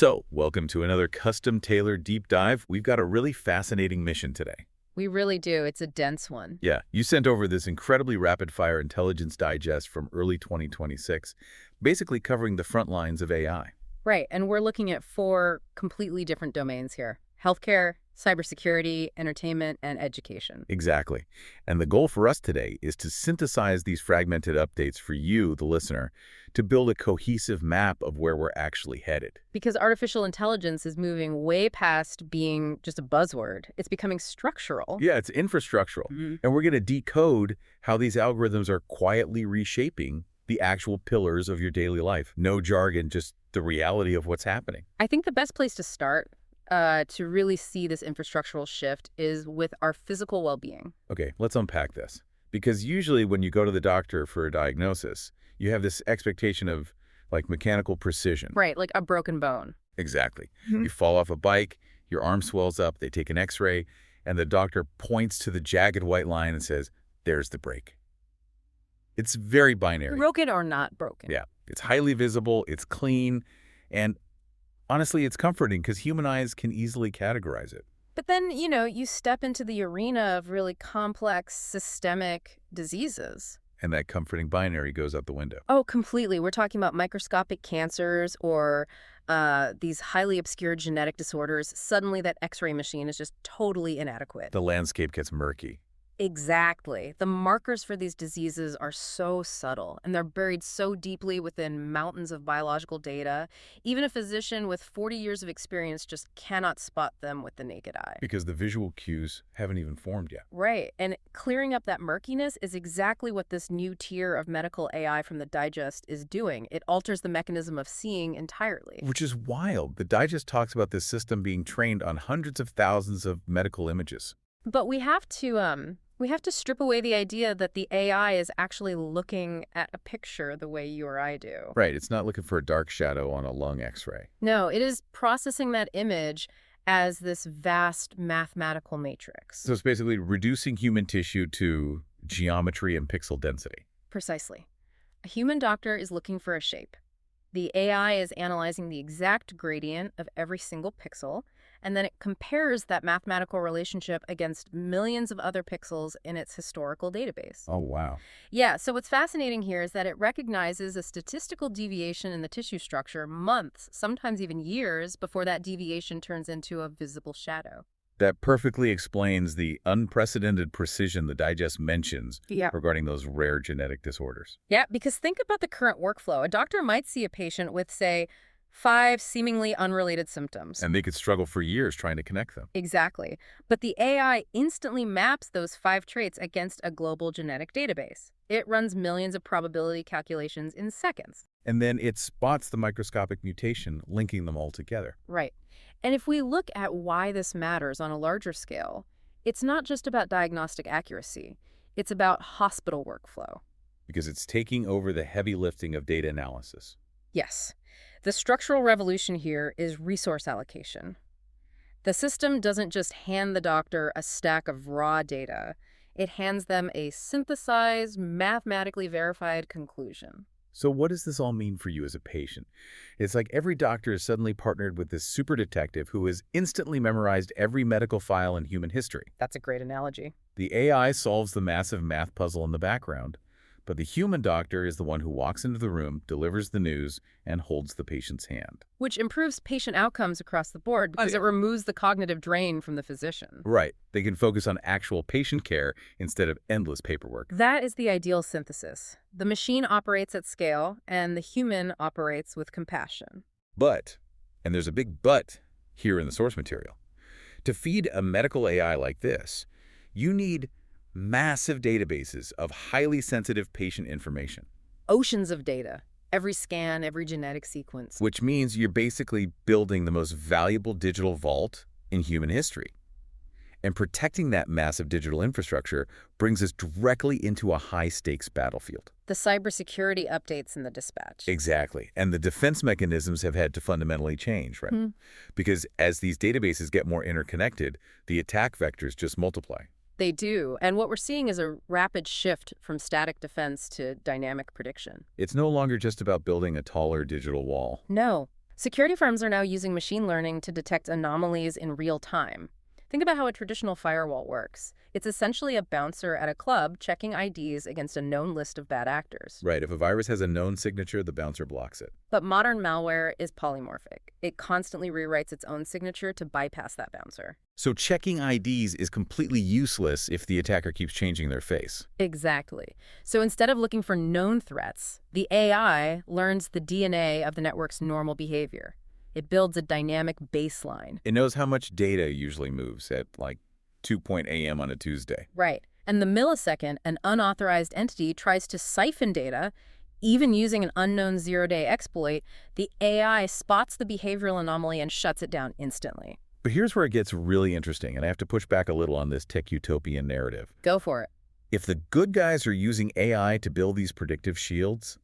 So, welcome to another custom-tailored deep dive. We've got a really fascinating mission today. We really do. It's a dense one. Yeah, you sent over this incredibly rapid-fire intelligence digest from early 2026, basically covering the front lines of AI. Right. And we're looking at four completely different domains here: healthcare, cybersecurity, entertainment, and education. Exactly. And the goal for us today is to synthesize these fragmented updates for you, the listener, to build a cohesive map of where we're actually headed. Because artificial intelligence is moving way past being just a buzzword. It's becoming structural. Yeah, it's infrastructural. And we're going to decode how these algorithms are quietly reshaping the actual pillars of your daily life. No jargon, just the reality of what's happening. I think the best place to start to really see this infrastructural shift is with our physical well-being. Okay, let's unpack this. Because usually when you go to the doctor for a diagnosis, you have this expectation of like mechanical precision. Right, like a broken bone. Exactly. You fall off a bike, your arm swells up, they take an x-ray, and the doctor points to the jagged white line and says, there's the break. It's very binary. Broken or not broken. Yeah, it's highly visible, it's clean, and honestly, it's comforting because human eyes can easily categorize it. But then, you step into the arena of really complex systemic diseases. And that comforting binary goes out the window. Oh, completely. We're talking about microscopic cancers or these highly obscure genetic disorders. Suddenly, that X-ray machine is just totally inadequate. The landscape gets murky. Exactly. The markers for these diseases are so subtle, and they're buried so deeply within mountains of biological data. Even a physician with 40 years of experience just cannot spot them with the naked eye. Because the visual cues haven't even formed yet. Right. And clearing up that murkiness is exactly what this new tier of medical AI from the digest is doing. It alters the mechanism of seeing entirely. Which is wild. The digest talks about this system being trained on hundreds of thousands of medical images. But we have to strip away the idea that the AI is actually looking at a picture the way you or I do. Right. It's not looking for a dark shadow on a lung x-ray. No, it is processing that image as this vast mathematical matrix. So it's basically reducing human tissue to geometry and pixel density. Precisely. A human doctor is looking for a shape. The AI is analyzing the exact gradient of every single pixel, and then it compares that mathematical relationship against millions of other pixels in its historical database. Oh, wow. Yeah, so what's fascinating here is that it recognizes a statistical deviation in the tissue structure months, sometimes even years, before that deviation turns into a visible shadow. That perfectly explains the unprecedented precision the digest mentions regarding those rare genetic disorders. Yeah, because think about the current workflow. A doctor might see a patient with, say, 5 seemingly unrelated symptoms. And they could struggle for years trying to connect them. Exactly. But the AI instantly maps those 5 traits against a global genetic database. It runs millions of probability calculations in seconds. And then it spots the microscopic mutation, linking them all together. Right. And if we look at why this matters on a larger scale, it's not just about diagnostic accuracy. It's about hospital workflow. Because it's taking over the heavy lifting of data analysis. Yes. The structural revolution here is resource allocation. The system doesn't just hand the doctor a stack of raw data. It hands them a synthesized, mathematically verified conclusion. So what does this all mean for you as a patient? It's like every doctor is suddenly partnered with this super detective who has instantly memorized every medical file in human history. That's a great analogy. The AI solves the massive math puzzle in the background, but the human doctor is the one who walks into the room, delivers the news, and holds the patient's hand. Which improves patient outcomes across the board because it removes the cognitive drain from the physician. Right. They can focus on actual patient care instead of endless paperwork. That is the ideal synthesis. The machine operates at scale, and the human operates with compassion. But, and there's a big but here in the source material, to feed a medical AI like this, you need massive databases of highly sensitive patient information. Oceans of data. Every scan, every genetic sequence. Which means you're basically building the most valuable digital vault in human history. And protecting that massive digital infrastructure brings us directly into a high-stakes battlefield. The cybersecurity updates in the dispatch. Exactly. And the defense mechanisms have had to fundamentally change, right? Because as these databases get more interconnected, the attack vectors just multiply. They do. And what we're seeing is a rapid shift from static defense to dynamic prediction. It's no longer just about building a taller digital wall. No. Security firms are now using machine learning to detect anomalies in real time. Think about how a traditional firewall works. It's essentially a bouncer at a club checking IDs against a known list of bad actors. Right, if a virus has a known signature, the bouncer blocks it. But modern malware is polymorphic. It constantly rewrites its own signature to bypass that bouncer. So checking IDs is completely useless if the attacker keeps changing their face. Exactly. So instead of looking for known threats, the AI learns the DNA of the network's normal behavior. It builds a dynamic baseline. It knows how much data usually moves at like 2 a.m. on a Tuesday. Right. And the millisecond an unauthorized entity tries to siphon data, even using an unknown zero-day exploit, the AI spots the behavioral anomaly and shuts it down instantly. But here's where it gets really interesting, and I have to push back a little on this tech utopian narrative. Go for it. If the good guys are using AI to build these predictive shields,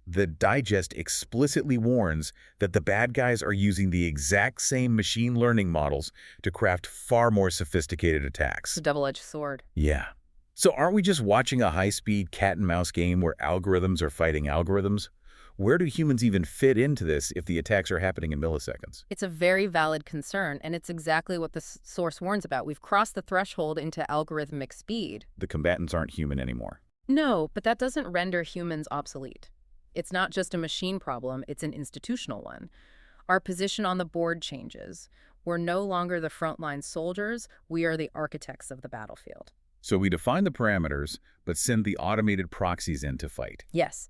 the digest explicitly warns that the bad guys are using the exact same machine learning models to craft far more sophisticated It's attacks. a double-edged sword. Yeah. So aren't we just watching a high-speed cat-and-mouse game where algorithms are fighting algorithms? Where do humans even fit into this if the attacks are happening in milliseconds? It's a very valid concern, and it's exactly what the source warns about. We've crossed the threshold into algorithmic speed. The combatants aren't human anymore. No, but that doesn't render humans obsolete. It's not just a machine problem, it's an institutional one. Our position on the board changes. We're no longer the frontline soldiers, we are the architects of the battlefield. So we define the parameters, but send the automated proxies in to fight. Yes,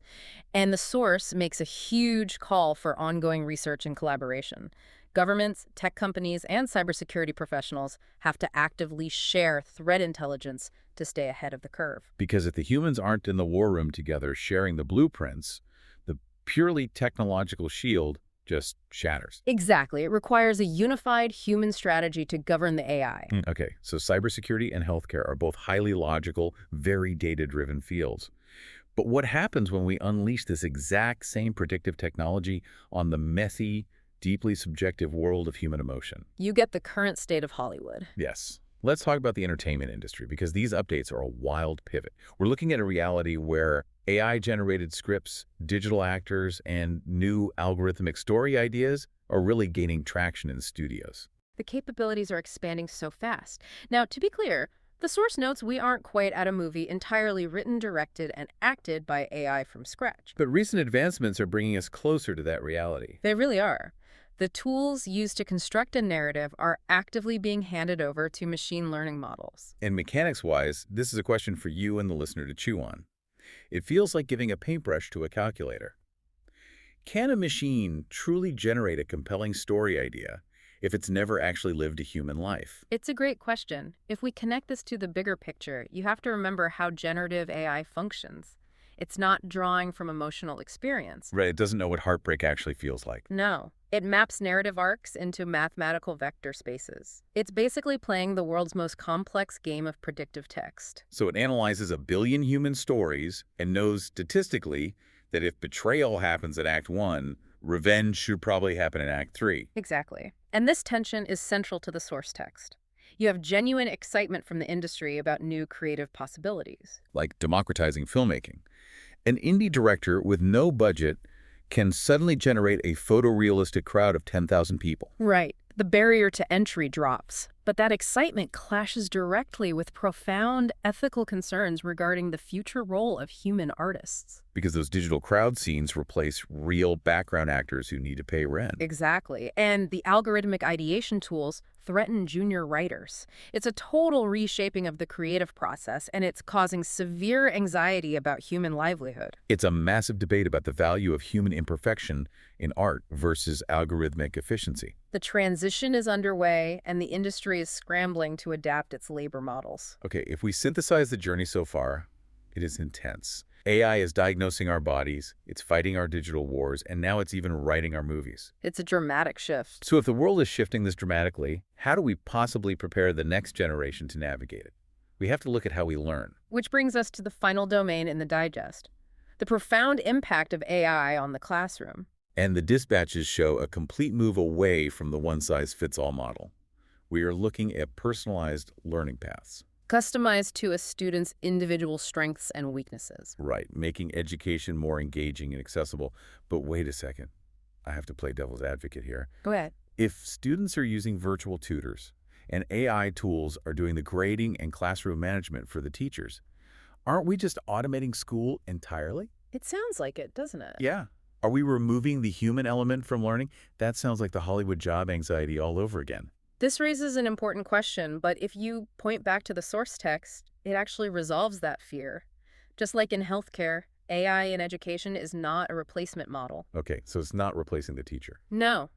and the source makes a huge call for ongoing research and collaboration. Governments, tech companies, and cybersecurity professionals have to actively share threat intelligence to stay ahead of the curve. Because if the humans aren't in the war room together sharing the blueprints, the purely technological shield just shatters. Exactly. It requires a unified human strategy to govern the AI. Okay, so cybersecurity and healthcare are both highly logical, very data-driven fields. But what happens when we unleash this exact same predictive technology on the messy, deeply subjective world of human emotion? You get the current state of Hollywood. Yes. Let's talk about the entertainment industry, because these updates are a wild pivot. We're looking at a reality where AI-generated scripts, digital actors, and new algorithmic story ideas are really gaining traction in studios. The capabilities are expanding so fast. Now, to be clear, the source notes we aren't quite at a movie entirely written, directed, and acted by AI from scratch. But recent advancements are bringing us closer to that reality. They really are. The tools used to construct a narrative are actively being handed over to machine learning models. And mechanics-wise, this is a question for you and the listener to chew on. It feels like giving a paintbrush to a calculator. Can a machine truly generate a compelling story idea if it's never actually lived a human life? It's a great question. If we connect this to the bigger picture, you have to remember how generative AI functions. It's not drawing from emotional experience. Right, it doesn't know what heartbreak actually feels like. No, it maps narrative arcs into mathematical vector spaces. It's basically playing the world's most complex game of predictive text. So it analyzes a billion human stories and knows statistically that if betrayal happens in Act 1, revenge should probably happen in Act 3. Exactly. And this tension is central to the source text. You have genuine excitement from the industry about new creative possibilities. Like democratizing filmmaking. An indie director with no budget can suddenly generate a photorealistic crowd of 10,000 people. Right. The barrier to entry drops, but that excitement clashes directly with profound ethical concerns regarding the future role of human artists. Because those digital crowd scenes replace real background actors who need to pay rent. Exactly. And the algorithmic ideation tools threaten junior writers. It's a total reshaping of the creative process, and it's causing severe anxiety about human livelihood. It's a massive debate about the value of human imperfection in art versus algorithmic efficiency. The transition is underway, and the industry is scrambling to adapt its labor models. Okay, if we synthesize the journey so far, it is intense. AI is diagnosing our bodies, it's fighting our digital wars, and now it's even writing our movies. It's a dramatic shift. So if the world is shifting this dramatically, how do we possibly prepare the next generation to navigate it? We have to look at how we learn. Which brings us to the final domain in the digest, the profound impact of AI on the classroom. And the dispatches show a complete move away from the one-size-fits-all model. We are looking at personalized learning paths. Customized to a student's individual strengths and weaknesses. Right, making education more engaging and accessible. But wait a second. I have to play devil's advocate here. Go ahead. If students are using virtual tutors and AI tools are doing the grading and classroom management for the teachers, aren't we just automating school entirely? It sounds like it, doesn't it? Yeah. Are we removing the human element from learning? That sounds like the Hollywood job anxiety all over again. This raises an important question, but if you point back to the source text, it actually resolves that fear. Just like in healthcare, AI in education is not a replacement model. Okay, so it's not replacing the teacher. No.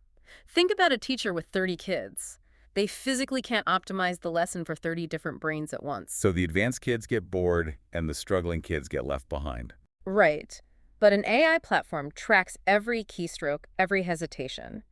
Think about a teacher with 30 kids. They physically can't optimize the lesson for 30 different brains at once. So the advanced kids get bored and the struggling kids get left behind. Right. But an AI platform tracks every keystroke, every hesitation.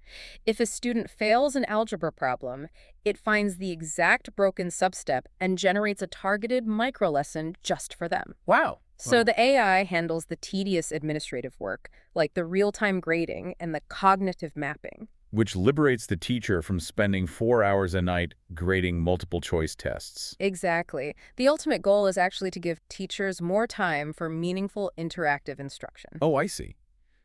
If a student fails an algebra problem, it finds the exact broken substep and generates a targeted micro-lesson just for them. Wow. So the AI handles the tedious administrative work, like the real-time grading and the cognitive mapping. Which liberates the teacher from spending 4 hours a night grading multiple choice tests. Exactly. The ultimate goal is actually to give teachers more time for meaningful interactive instruction. Oh, I see.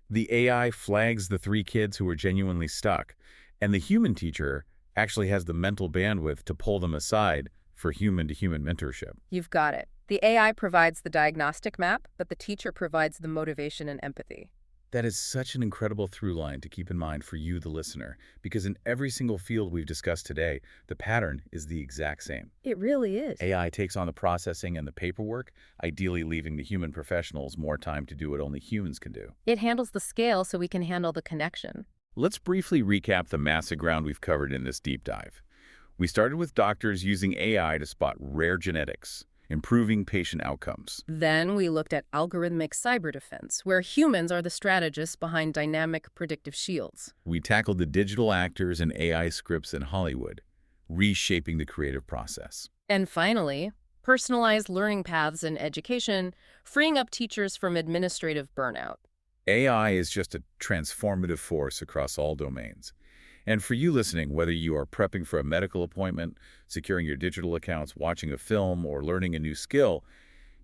The AI flags the 3 kids who are genuinely stuck, and the human teacher actually has the mental bandwidth to pull them aside for human-to-human mentorship. You've got it. The AI provides the diagnostic map, but the teacher provides the motivation and empathy. That is such an incredible through line to keep in mind for you, the listener, because in every single field we've discussed today, the pattern is the exact same. It really is. AI takes on the processing and the paperwork, ideally leaving the human professionals more time to do what only humans can do. It handles the scale so we can handle the connection. Let's briefly recap the massive ground we've covered in this deep dive. We started with doctors using AI to spot rare genetics, improving patient outcomes. Then we looked at algorithmic cyber defense, where humans are the strategists behind dynamic predictive shields. We tackled the digital actors and AI scripts in Hollywood, reshaping the creative process. And finally, personalized learning paths in education, freeing up teachers from administrative burnout. AI is just a transformative force across all domains. And for you listening, whether you are prepping for a medical appointment, securing your digital accounts, watching a film, or learning a new skill,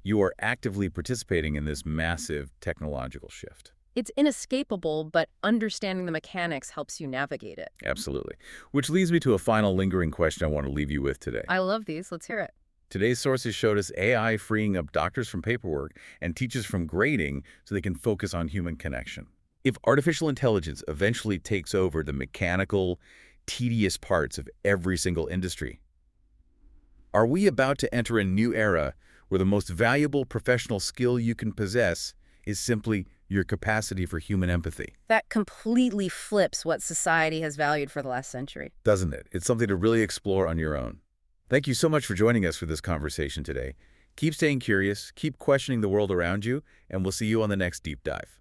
you are actively participating in this massive technological shift. It's inescapable, but understanding the mechanics helps you navigate it. Absolutely. Which leads me to a final lingering question I want to leave you with today. I love these. Let's hear it. Today's sources showed us AI freeing up doctors from paperwork and teachers from grading so they can focus on human connection. If artificial intelligence eventually takes over the mechanical, tedious parts of every single industry, are we about to enter a new era where the most valuable professional skill you can possess is simply your capacity for human empathy? That completely flips what society has valued for the last century. Doesn't it? It's something to really explore on your own. Thank you so much for joining us for this conversation today. Keep staying curious, keep questioning the world around you, and we'll see you on the next deep dive.